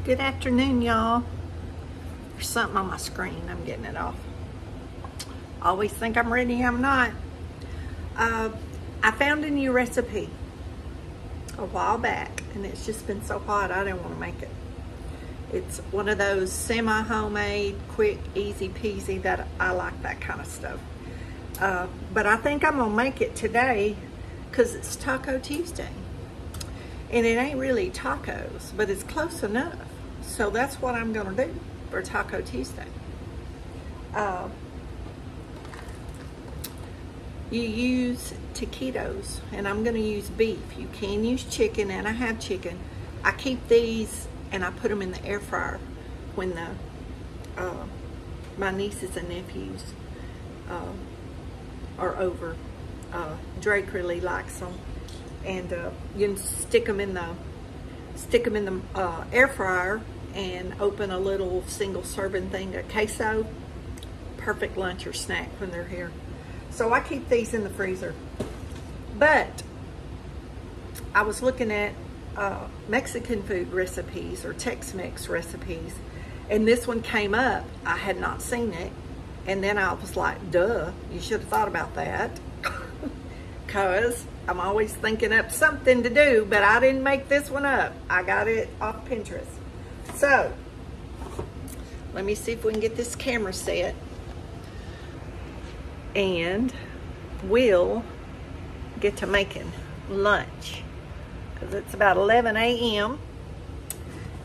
Good afternoon, y'all. There's something on my screen. I'm getting it off. Always think I'm ready, I'm not. I found a new recipe a while back, and it's just been so hot I didn't want to make it. It's one of those semi-homemade, quick, easy peasy that I like that kind of stuff. But I think I'm gonna make it today because it's Taco Tuesday. And it ain't really tacos, but it's close enough. So that's what I'm gonna do for Taco Tuesday. You use taquitos, and I'm gonna use beef. You can use chicken, and I have chicken. I keep these and I put them in the air fryer when my nieces and nephews are over. Drake really likes them, and you can stick them in the air fryer and open a little single serving thing of queso. Perfect lunch or snack when they're here. So I keep these in the freezer. But I was looking at Mexican food recipes or Tex-Mex recipes, and this one came up. I had not seen it, and then I was like, duh, you should have thought about that. Because I'm always thinking up something to do, but I didn't make this one up. I got it off Pinterest. So let me see if we can get this camera set, and we'll get to making lunch because it's about 11 a.m.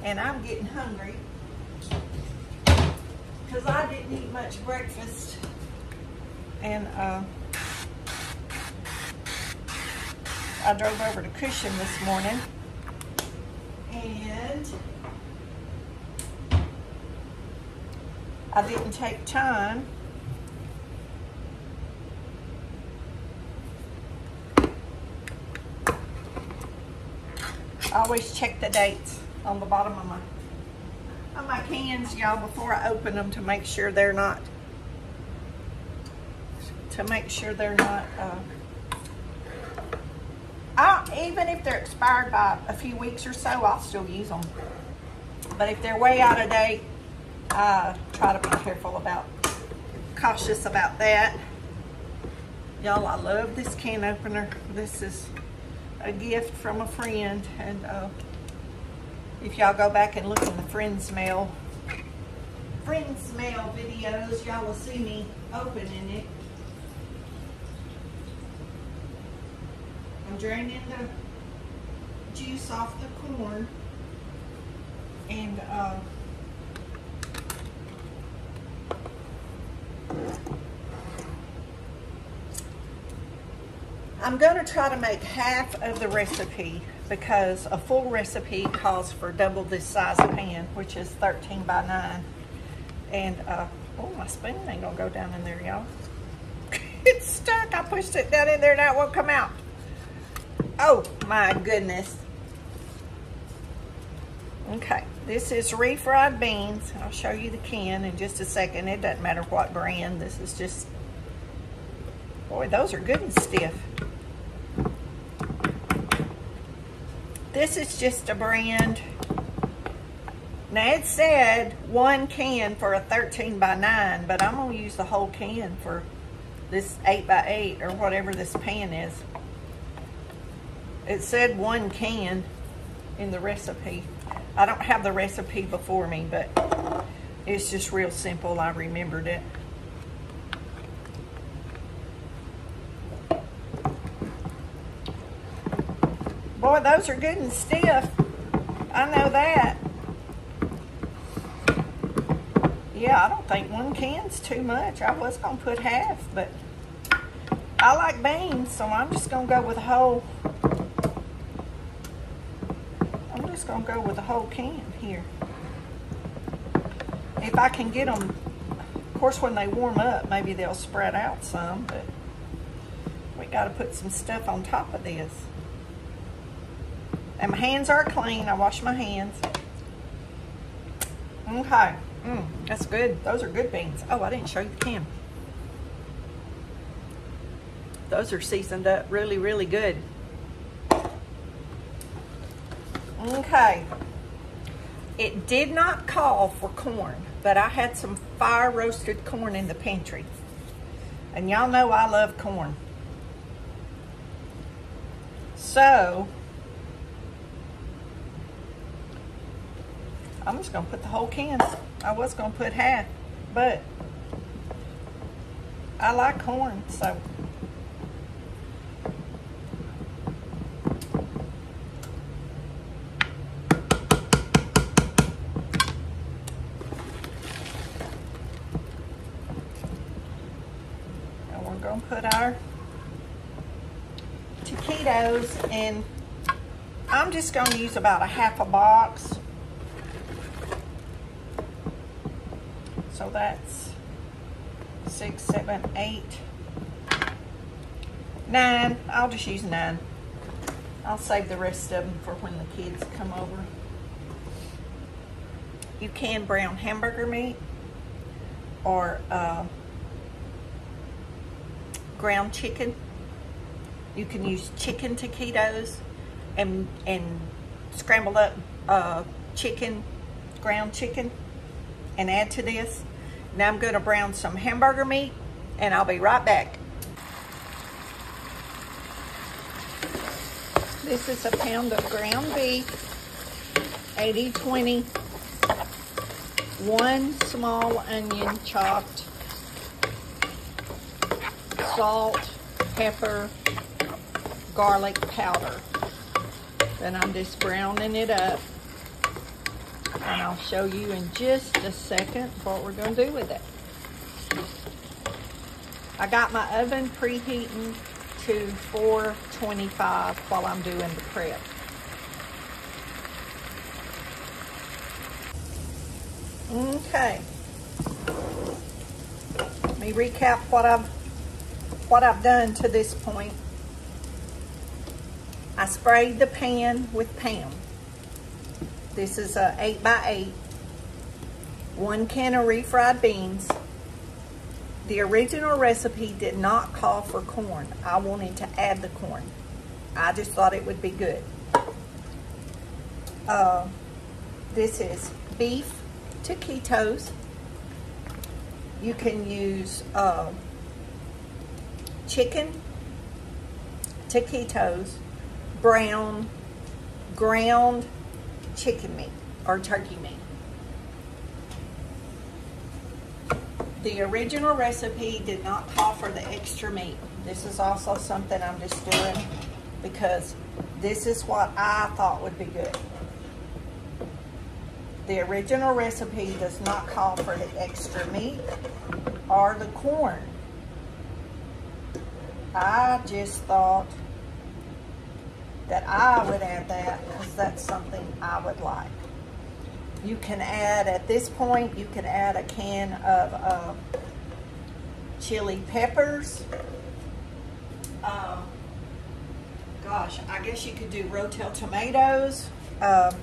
and I'm getting hungry because I didn't eat much breakfast, and I drove over to Cushion this morning, and I didn't take time I always check the dates on the bottom of my cans, y'all, before I open them to make sure they're not even if they're expired by a few weeks or so, I'll still use them. But if they're way out of date, I try to be cautious about that. Y'all, I love this can opener. This is a gift from a friend, and if y'all go back and look in the Friends Mail videos, y'all will see me opening it. I'm draining the juice off the corn, and I'm going to try to make half of the recipe because a full recipe calls for double this size pan, which is 13 by 9. And, oh, my spoon ain't going to go down in there, y'all. It's stuck. I pushed it down in there, now it won't come out. Oh, my goodness. Okay, this is refried beans. I'll show you the can in just a second. It doesn't matter what brand. This is just, boy, those are good and stiff. This is just a brand. Now it said 1 can for a 13 by 9, but I'm gonna use the whole can for this 8 by 8 or whatever this pan is. It said 1 can in the recipe. I don't have the recipe before me, but it's just real simple. I remembered it. Boy, those are good and stiff. I know that. Yeah, I don't think 1 can's too much. I was gonna put half, but I like beans, so I'm just gonna go with a whole. I'm just gonna go with a whole can here. If I can get them, of course, when they warm up, maybe they'll spread out some, but we gotta put some stuff on top of this. And my hands are clean. I wash my hands. Okay. That's good. Those are good beans. Oh, I didn't show you the can. Those are seasoned up really, really good. Okay. It did not call for corn, but I had some fire roasted corn in the pantry. And y'all know I love corn. So, I'm just gonna put the whole can. I was gonna put half, but I like corn, so. And we're gonna put our taquitos in. I'm just gonna use about a half a box. So that's 6, 7, 8, 9. I'll just use 9. I'll save the rest of them for when the kids come over. You can brown hamburger meat or ground chicken. You can use chicken taquitos and scramble up chicken, ground chicken, and add to this. Now I'm going to brown some hamburger meat, and I'll be right back. This is a pound of ground beef, 80-20, 1 small onion chopped, salt, pepper, garlic powder. Then I'm just browning it up. And I'll show you in just a second what we're going to do with it. I got my oven preheating to 425 while I'm doing the prep. Okay. Let me recap what I've done to this point. I sprayed the pan with Pam. This is a 8x8, 1 can of refried beans. The original recipe did not call for corn. I wanted to add the corn. I just thought it would be good. This is beef taquitos. You can use chicken taquitos, brown, ground chicken meat or turkey meat. The original recipe did not call for the extra meat. This is also something I'm just doing because this is what I thought would be good. The original recipe does not call for the extra meat or the corn. I just thought that I would add that because that's something I would like. You can add, at this point, you can add a can of chili peppers. Gosh, I guess you could do Rotel tomatoes. I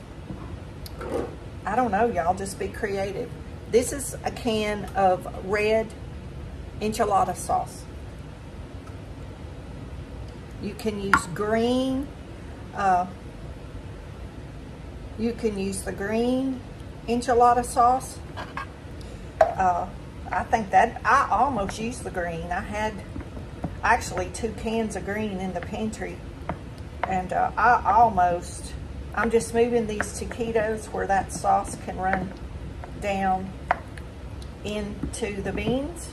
don't know, y'all, just be creative. This is a can of red enchilada sauce. You can use green. You can use the green enchilada sauce. I think that I almost used the green. I had actually 2 cans of green in the pantry, and I'm just moving these taquitos where that sauce can run down into the beans.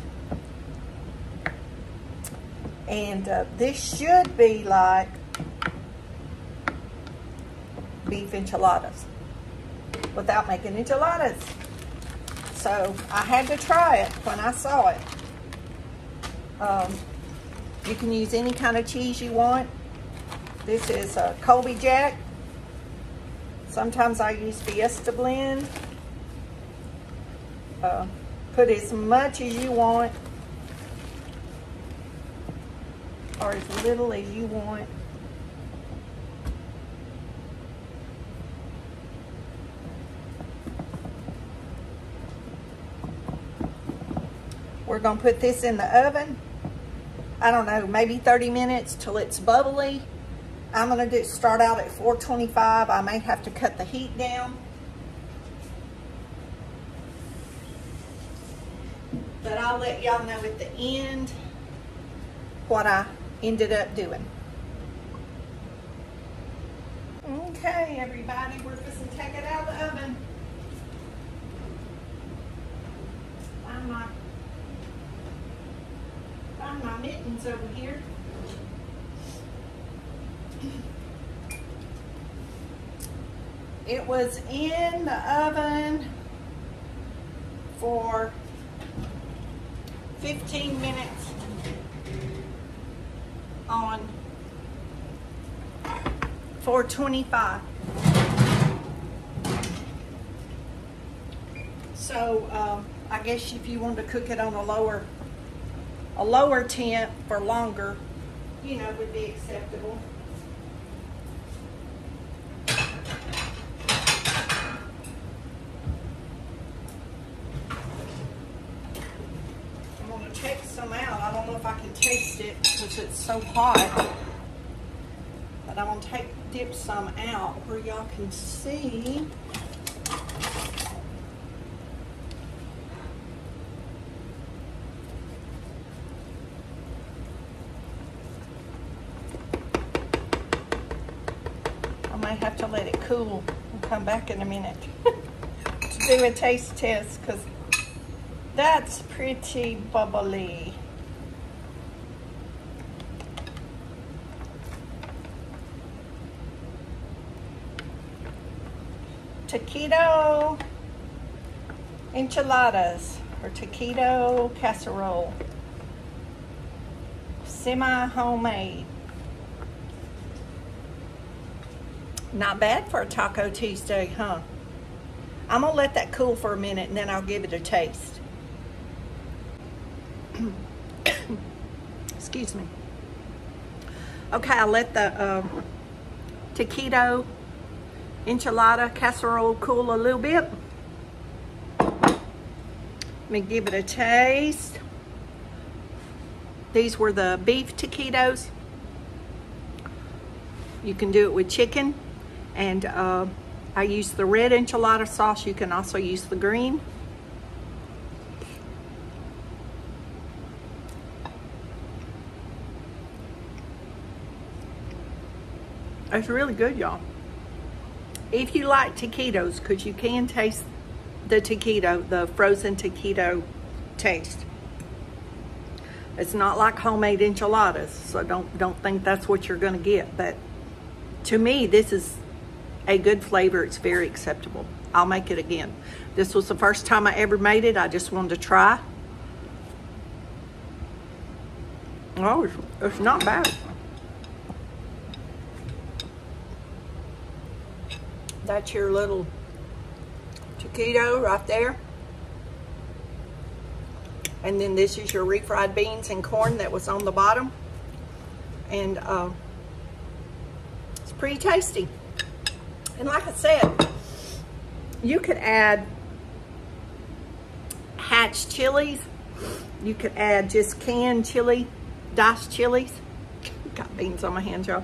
And this should be like beef enchiladas without making enchiladas. So I had to try it when I saw it. You can use any kind of cheese you want. This is Colby Jack. Sometimes I use Fiesta blend. Put as much as you want or as little as you want. We're gonna put this in the oven. I don't know, maybe 30 minutes till it's bubbly. I'm gonna start out at 425. I may have to cut the heat down. But I'll let y'all know at the end what I ended up doing. Okay, everybody, we're just gonna take it out of the oven. Find my mittens over here. It was in the oven for 15 minutes on 425. So I guess if you wanted to cook it on a lower temp for longer, you know, would be acceptable. I'm gonna take some out. I don't know if I can taste it because it's so hot. But I'm gonna dip some out where y'all can see. I might have to let it cool and come back in a minute to do a taste test because that's pretty bubbly. Taquito enchiladas or taquito casserole, semi-homemade. Not bad for a Taco Tuesday, huh? I'm gonna let that cool for a minute and then I'll give it a taste. Excuse me. Okay, I'll let the taquito enchilada casserole cool a little bit. Let me give it a taste. These were the beef taquitos. You can do it with chicken, and I used the red enchilada sauce. You can also use the green. It's really good, y'all. If you like taquitos, because you can taste the taquito, the frozen taquito taste. It's not like homemade enchiladas, so don't think that's what you're gonna get. But to me, this is a good flavor. It's very acceptable. I'll make it again. This was the first time I ever made it. I just wanted to try. Oh, it's not bad. That's your little taquito right there. And then this is your refried beans and corn that was on the bottom. And it's pretty tasty. And like I said, you could add hatch chilies. You could add just canned chili, diced chilies. Got beans on my hands, y'all.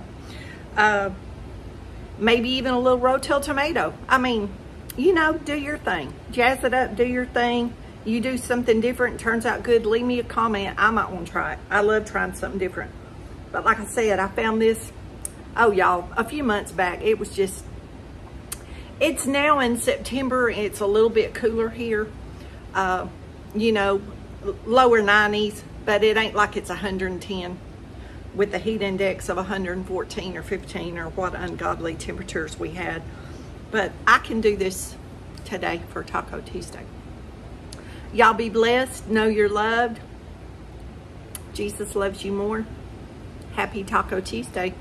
Maybe even a little rotel tomato. I mean, you know, do your thing. Jazz it up, do your thing. You do something different, turns out good, leave me a comment. I might want to try it. I love trying something different. But like I said, I found this, oh y'all, a few months back. It was just, it's now in September. It's a little bit cooler here. You know, lower 90s, but it ain't like it's 110. With the heat index of 114 or 15 or what ungodly temperatures we had. But I can do this today for Taco Tuesday. Y'all be blessed. Know you're loved. Jesus loves you more. Happy Taco Tuesday.